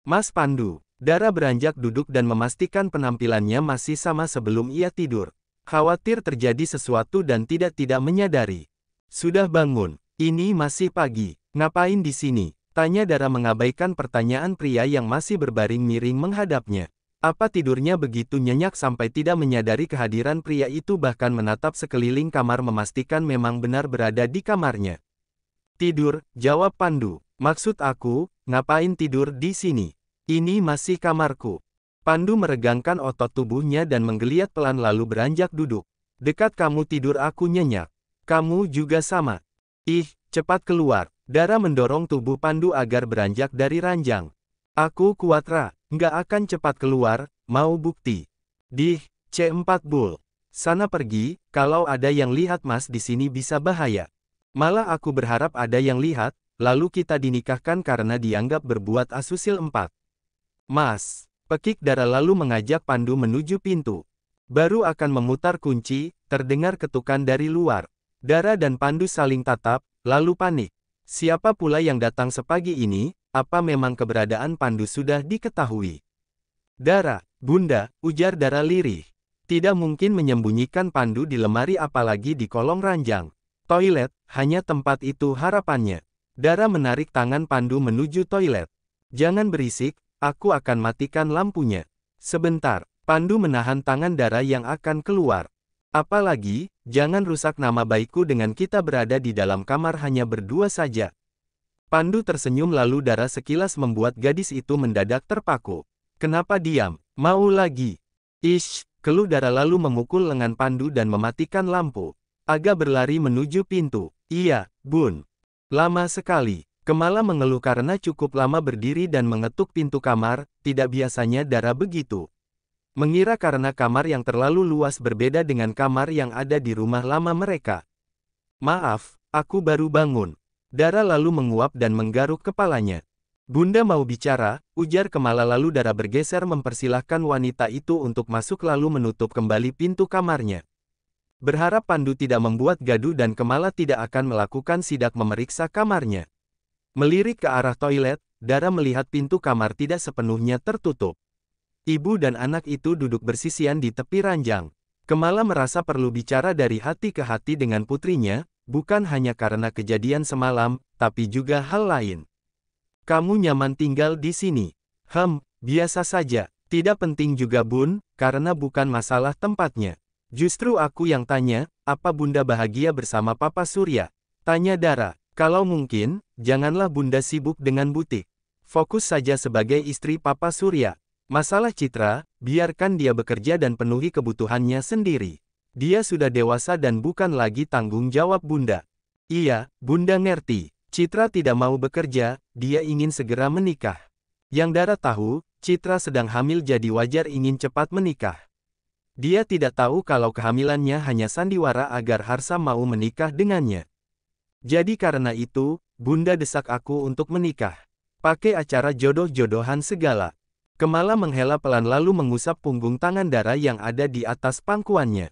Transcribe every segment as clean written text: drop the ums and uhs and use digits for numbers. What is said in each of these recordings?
Mas Pandu. Dara beranjak duduk dan memastikan penampilannya masih sama sebelum ia tidur. Khawatir terjadi sesuatu dan tidak menyadari. Sudah bangun. Ini masih pagi. Ngapain di sini? Tanya Dara mengabaikan pertanyaan pria yang masih berbaring miring menghadapnya. Apa tidurnya begitu nyenyak sampai tidak menyadari kehadiran pria itu, bahkan menatap sekeliling kamar memastikan memang benar berada di kamarnya. Tidur, jawab Pandu. Maksud aku, ngapain tidur di sini? Ini masih kamarku. Pandu meregangkan otot tubuhnya dan menggeliat pelan lalu beranjak duduk. Dekat kamu tidur aku nyenyak. Kamu juga sama. Ih, cepat keluar. Dara mendorong tubuh Pandu agar beranjak dari ranjang. Aku kuat Ra, nggak akan cepat keluar, mau bukti. Dih, C4 Bull. Sana pergi, kalau ada yang lihat Mas di sini bisa bahaya. Malah aku berharap ada yang lihat, lalu kita dinikahkan karena dianggap berbuat asusila 4. Mas, pekik Dara lalu mengajak Pandu menuju pintu. Baru akan memutar kunci, terdengar ketukan dari luar. Dara dan Pandu saling tatap, lalu panik. Siapa pula yang datang sepagi ini? Apa memang keberadaan Pandu sudah diketahui? Dara, Bunda, ujar Dara lirih. Tidak mungkin menyembunyikan Pandu di lemari apalagi di kolong ranjang. Toilet, hanya tempat itu harapannya. Dara menarik tangan Pandu menuju toilet. Jangan berisik, aku akan matikan lampunya. Sebentar, Pandu menahan tangan Dara yang akan keluar. Apalagi, jangan rusak nama baikku dengan kita berada di dalam kamar hanya berdua saja. Pandu tersenyum lalu Dara sekilas membuat gadis itu mendadak terpaku. Kenapa diam? Mau lagi? Ish, keluh Dara lalu memukul lengan Pandu dan mematikan lampu. Agak berlari menuju pintu. Iya, Bun. Lama sekali. Kemala mengeluh karena cukup lama berdiri dan mengetuk pintu kamar, tidak biasanya Dara begitu. Mengira karena kamar yang terlalu luas berbeda dengan kamar yang ada di rumah lama mereka. Maaf, aku baru bangun. Dara lalu menguap dan menggaruk kepalanya. Bunda mau bicara, ujar Kemala lalu Dara bergeser mempersilahkan wanita itu untuk masuk lalu menutup kembali pintu kamarnya. Berharap Pandu tidak membuat gaduh dan Kemala tidak akan melakukan sidak memeriksa kamarnya. Melirik ke arah toilet, Dara melihat pintu kamar tidak sepenuhnya tertutup. Ibu dan anak itu duduk bersisian di tepi ranjang. Kemala merasa perlu bicara dari hati ke hati dengan putrinya, bukan hanya karena kejadian semalam, tapi juga hal lain. Kamu nyaman tinggal di sini? Biasa saja. Tidak penting juga Bun, karena bukan masalah tempatnya. Justru aku yang tanya, apa Bunda bahagia bersama Papa Surya? Tanya Dara. Kalau mungkin, janganlah Bunda sibuk dengan butik. Fokus saja sebagai istri Papa Surya. Masalah Citra, biarkan dia bekerja dan penuhi kebutuhannya sendiri. Dia sudah dewasa dan bukan lagi tanggung jawab Bunda. Iya, Bunda ngerti. Citra tidak mau bekerja, dia ingin segera menikah. Yang Dara tahu, Citra sedang hamil jadi wajar ingin cepat menikah. Dia tidak tahu kalau kehamilannya hanya sandiwara agar Harsa mau menikah dengannya. Jadi karena itu, Bunda desak aku untuk menikah. Pakai acara jodoh-jodohan segala. Kemala menghela pelan lalu mengusap punggung tangan Dara yang ada di atas pangkuannya.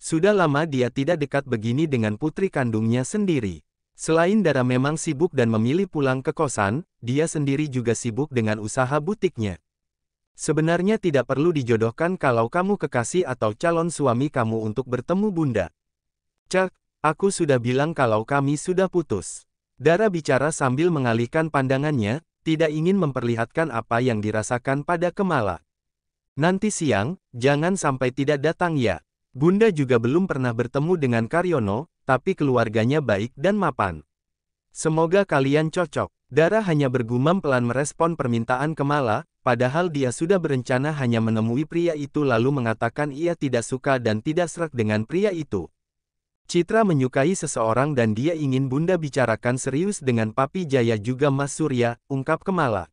Sudah lama dia tidak dekat begini dengan putri kandungnya sendiri. Selain Dara memang sibuk dan memilih pulang ke kosan, dia sendiri juga sibuk dengan usaha butiknya. Sebenarnya tidak perlu dijodohkan kalau kamu kekasih atau calon suami kamu untuk bertemu Bunda. Cak, aku sudah bilang kalau kami sudah putus. Dara bicara sambil mengalihkan pandangannya, tidak ingin memperlihatkan apa yang dirasakan pada Kemala. Nanti siang, jangan sampai tidak datang ya. Bunda juga belum pernah bertemu dengan Karyono, tapi keluarganya baik dan mapan. Semoga kalian cocok. Dara hanya bergumam pelan merespon permintaan Kemala, padahal dia sudah berencana hanya menemui pria itu lalu mengatakan ia tidak suka dan tidak sreg dengan pria itu. Citra menyukai seseorang dan dia ingin Bunda bicarakan serius dengan Papi Jaya juga Mas Surya, ungkap Kemala.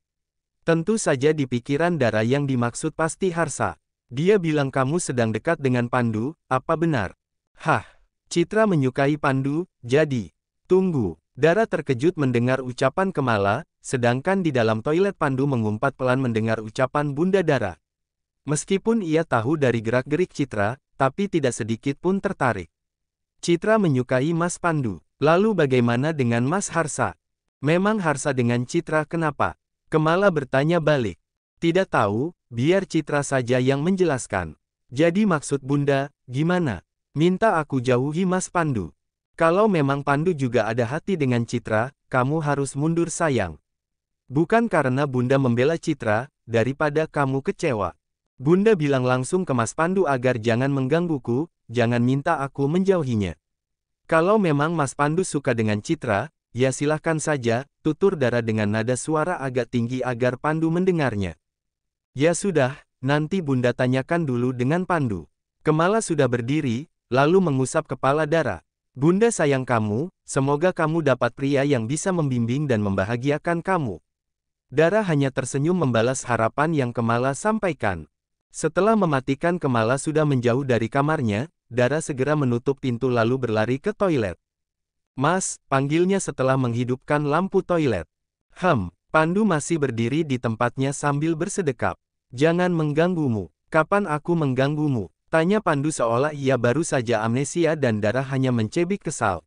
Tentu saja di pikiran Dara yang dimaksud pasti Harsa. Dia bilang kamu sedang dekat dengan Pandu, apa benar? Hah, Citra menyukai Pandu, jadi. Tunggu, Dara terkejut mendengar ucapan Kemala, sedangkan di dalam toilet Pandu mengumpat pelan mendengar ucapan Bunda Dara. Meskipun ia tahu dari gerak-gerik Citra, tapi tidak sedikit pun tertarik. Citra menyukai Mas Pandu, lalu bagaimana dengan Mas Harsa? Memang Harsa dengan Citra kenapa? Kemala bertanya balik. Tidak tahu, biar Citra saja yang menjelaskan. Jadi maksud Bunda, gimana? Minta aku jauhi Mas Pandu. Kalau memang Pandu juga ada hati dengan Citra, kamu harus mundur sayang. Bukan karena Bunda membela Citra, daripada kamu kecewa. Bunda bilang langsung ke Mas Pandu agar jangan menggangguku, jangan minta aku menjauhinya. Kalau memang Mas Pandu suka dengan Citra, ya silahkan saja, tutur Dara dengan nada suara agak tinggi agar Pandu mendengarnya. Ya sudah, nanti Bunda tanyakan dulu dengan Pandu. Kemala sudah berdiri, lalu mengusap kepala Dara. Bunda sayang kamu, semoga kamu dapat pria yang bisa membimbing dan membahagiakan kamu. Dara hanya tersenyum membalas harapan yang Kemala sampaikan. Setelah mematikan Kemala sudah menjauh dari kamarnya, Dara segera menutup pintu lalu berlari ke toilet. Mas, panggilnya setelah menghidupkan lampu toilet. Pandu masih berdiri di tempatnya sambil bersedekap. Jangan mengganggumu. Kapan aku mengganggumu? Tanya Pandu seolah ia baru saja amnesia dan Dara hanya mencebik kesal.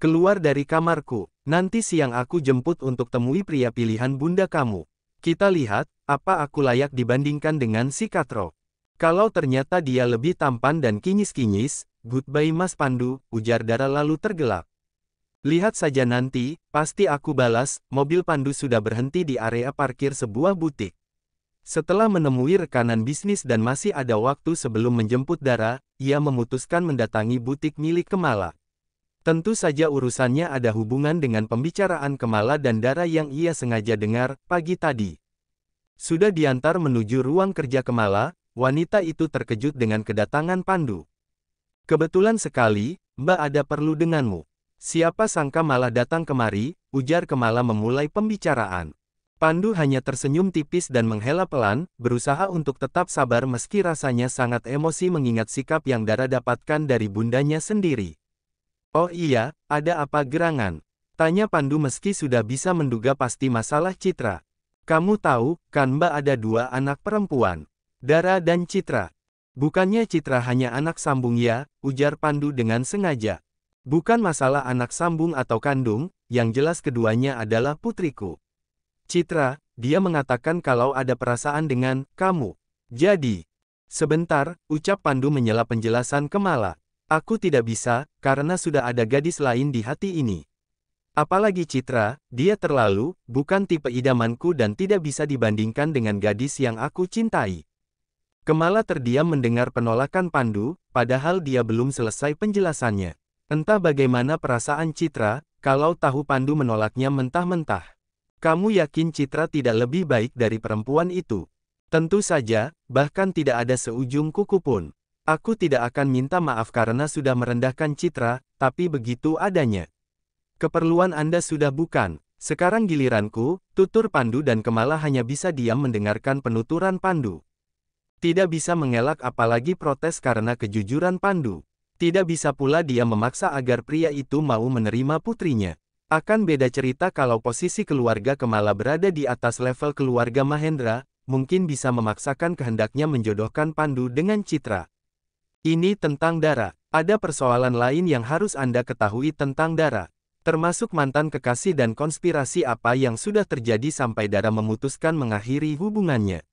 Keluar dari kamarku, nanti siang aku jemput untuk temui pria pilihan Bunda kamu. Kita lihat, apa aku layak dibandingkan dengan si Katro. Kalau ternyata dia lebih tampan dan kinyis-kinyis, goodbye Mas Pandu, ujar Dara lalu tergelak. Lihat saja nanti, pasti aku balas, mobil Pandu sudah berhenti di area parkir sebuah butik. Setelah menemui rekanan bisnis dan masih ada waktu sebelum menjemput Dara, ia memutuskan mendatangi butik milik Kemala. Tentu saja urusannya ada hubungan dengan pembicaraan Kemala dan Dara yang ia sengaja dengar pagi tadi. Sudah diantar menuju ruang kerja Kemala, wanita itu terkejut dengan kedatangan Pandu. Kebetulan sekali, Mbak ada perlu denganmu. Siapa sangka malah datang kemari, ujar Kemala memulai pembicaraan. Pandu hanya tersenyum tipis dan menghela pelan, berusaha untuk tetap sabar meski rasanya sangat emosi mengingat sikap yang Dara dapatkan dari bundanya sendiri. Oh iya, ada apa gerangan? Tanya Pandu meski sudah bisa menduga pasti masalah Citra. Kamu tahu, kan Mbak ada 2 anak perempuan. Dara dan Citra. Bukannya Citra hanya anak sambung ya, ujar Pandu dengan sengaja. Bukan masalah anak sambung atau kandung, yang jelas keduanya adalah putriku. Citra, dia mengatakan kalau ada perasaan dengan kamu. Jadi, sebentar, ucap Pandu menyela penjelasan Kemala. Aku tidak bisa, karena sudah ada gadis lain di hati ini. Apalagi Citra, dia terlalu, bukan tipe idamanku dan tidak bisa dibandingkan dengan gadis yang aku cintai. Kemala terdiam mendengar penolakan Pandu, padahal dia belum selesai penjelasannya. Entah bagaimana perasaan Citra, kalau tahu Pandu menolaknya mentah-mentah. Kamu yakin Citra tidak lebih baik dari perempuan itu? Tentu saja, bahkan tidak ada seujung kuku pun. Aku tidak akan minta maaf karena sudah merendahkan Citra, tapi begitu adanya. Keperluan Anda sudah bukan. Sekarang giliranku, tutur Pandu dan Kemala hanya bisa diam mendengarkan penuturan Pandu. Tidak bisa mengelak apalagi protes karena kejujuran Pandu. Tidak bisa pula dia memaksa agar pria itu mau menerima putrinya. Akan beda cerita kalau posisi keluarga Kemala berada di atas level keluarga Mahendra, mungkin bisa memaksakan kehendaknya menjodohkan Pandu dengan Citra. Ini tentang Dara. Ada persoalan lain yang harus Anda ketahui tentang Dara. Termasuk mantan kekasih dan konspirasi apa yang sudah terjadi sampai Dara memutuskan mengakhiri hubungannya.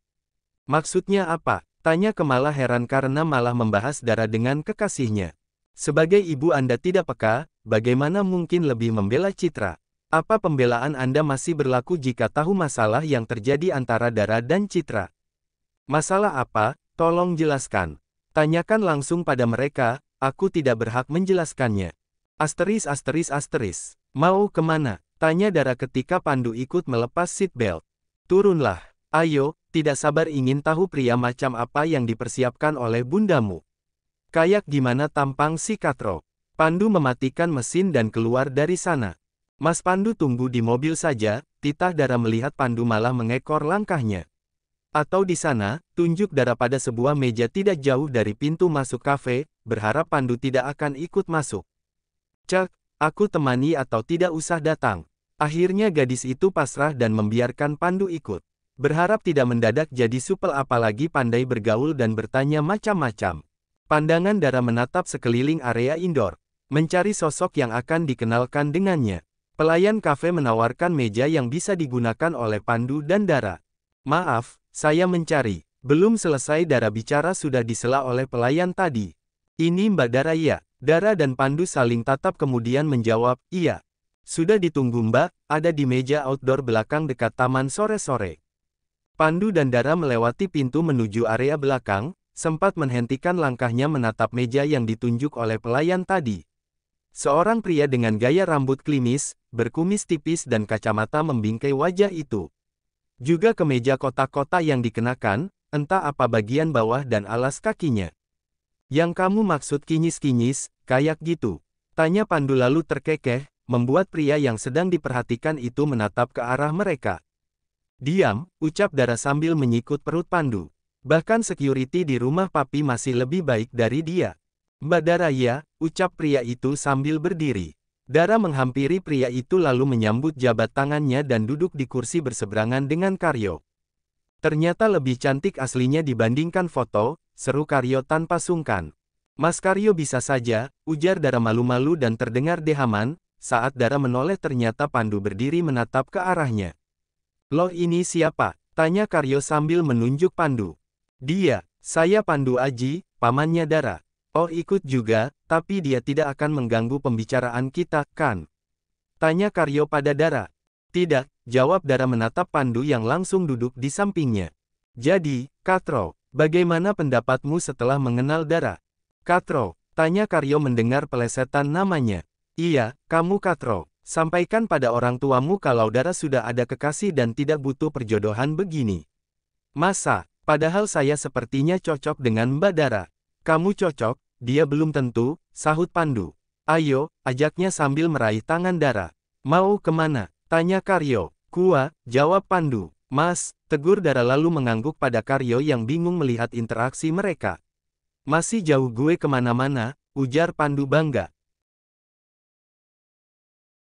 Maksudnya apa? Tanya Kemala heran karena malah membahas Dara dengan kekasihnya. Sebagai ibu Anda tidak peka, bagaimana mungkin lebih membela Citra? Apa pembelaan Anda masih berlaku jika tahu masalah yang terjadi antara Dara dan Citra? Masalah apa? Tolong jelaskan. Tanyakan langsung pada mereka, aku tidak berhak menjelaskannya. *****. Mau kemana? Tanya Dara ketika Pandu ikut melepas seatbelt. Turunlah. Ayo, tidak sabar ingin tahu pria macam apa yang dipersiapkan oleh bundamu. Kayak gimana tampang si Katro? Pandu mematikan mesin dan keluar dari sana. Mas Pandu tunggu di mobil saja, titah Dara melihat Pandu malah mengekor langkahnya. Atau di sana, tunjuk Dara pada sebuah meja tidak jauh dari pintu masuk kafe, berharap Pandu tidak akan ikut masuk. Cek, aku temani atau tidak usah datang. Akhirnya gadis itu pasrah dan membiarkan Pandu ikut. Berharap tidak mendadak jadi supel apalagi pandai bergaul dan bertanya macam-macam. Pandangan Dara menatap sekeliling area indoor, mencari sosok yang akan dikenalkan dengannya. Pelayan kafe menawarkan meja yang bisa digunakan oleh Pandu dan Dara. Maaf, saya mencari. Belum selesai Dara bicara sudah disela oleh pelayan tadi. Ini Mbak Dara ya. Dara dan Pandu saling tatap kemudian menjawab, iya. Sudah ditunggu Mbak, ada di meja outdoor belakang dekat taman sore-sore. Pandu dan Dara melewati pintu menuju area belakang, sempat menghentikan langkahnya menatap meja yang ditunjuk oleh pelayan tadi. Seorang pria dengan gaya rambut klimis, berkumis tipis dan kacamata membingkai wajah itu. Juga kemeja kotak-kotak yang dikenakan, entah apa bagian bawah dan alas kakinya. Yang kamu maksud kinyis-kinyis, kayak gitu? Tanya Pandu lalu terkekeh, membuat pria yang sedang diperhatikan itu menatap ke arah mereka. Diam, ucap Dara sambil menyikut perut Pandu. Bahkan security di rumah papi masih lebih baik dari dia. Mbak Dara ya, ucap pria itu sambil berdiri. Dara menghampiri pria itu lalu menyambut jabat tangannya dan duduk di kursi berseberangan dengan Karyo. Ternyata lebih cantik aslinya dibandingkan foto, seru Karyo tanpa sungkan. Mas Karyo bisa saja, ujar Dara malu-malu dan terdengar dehaman, saat Dara menoleh ternyata Pandu berdiri menatap ke arahnya. Loh ini siapa? Tanya Karyo sambil menunjuk Pandu. Dia, saya Pandu Aji, pamannya Dara. Oh ikut juga, tapi dia tidak akan mengganggu pembicaraan kita, kan? Tanya Karyo pada Dara. Tidak, jawab Dara menatap Pandu yang langsung duduk di sampingnya. Jadi, Katro, bagaimana pendapatmu setelah mengenal Dara? Katro, tanya Karyo mendengar pelesetan namanya. Iya, kamu Katro. Sampaikan pada orang tuamu kalau Dara sudah ada kekasih dan tidak butuh perjodohan begini. Masa, padahal saya sepertinya cocok dengan Mbak Dara. Kamu cocok, dia belum tentu, sahut Pandu. Ayo, ajaknya sambil meraih tangan Dara. Mau kemana? Tanya Karyo. Kua, jawab Pandu. Mas, tegur Dara lalu mengangguk pada Karyo yang bingung melihat interaksi mereka. Masih jauh gue kemana-mana, ujar Pandu bangga.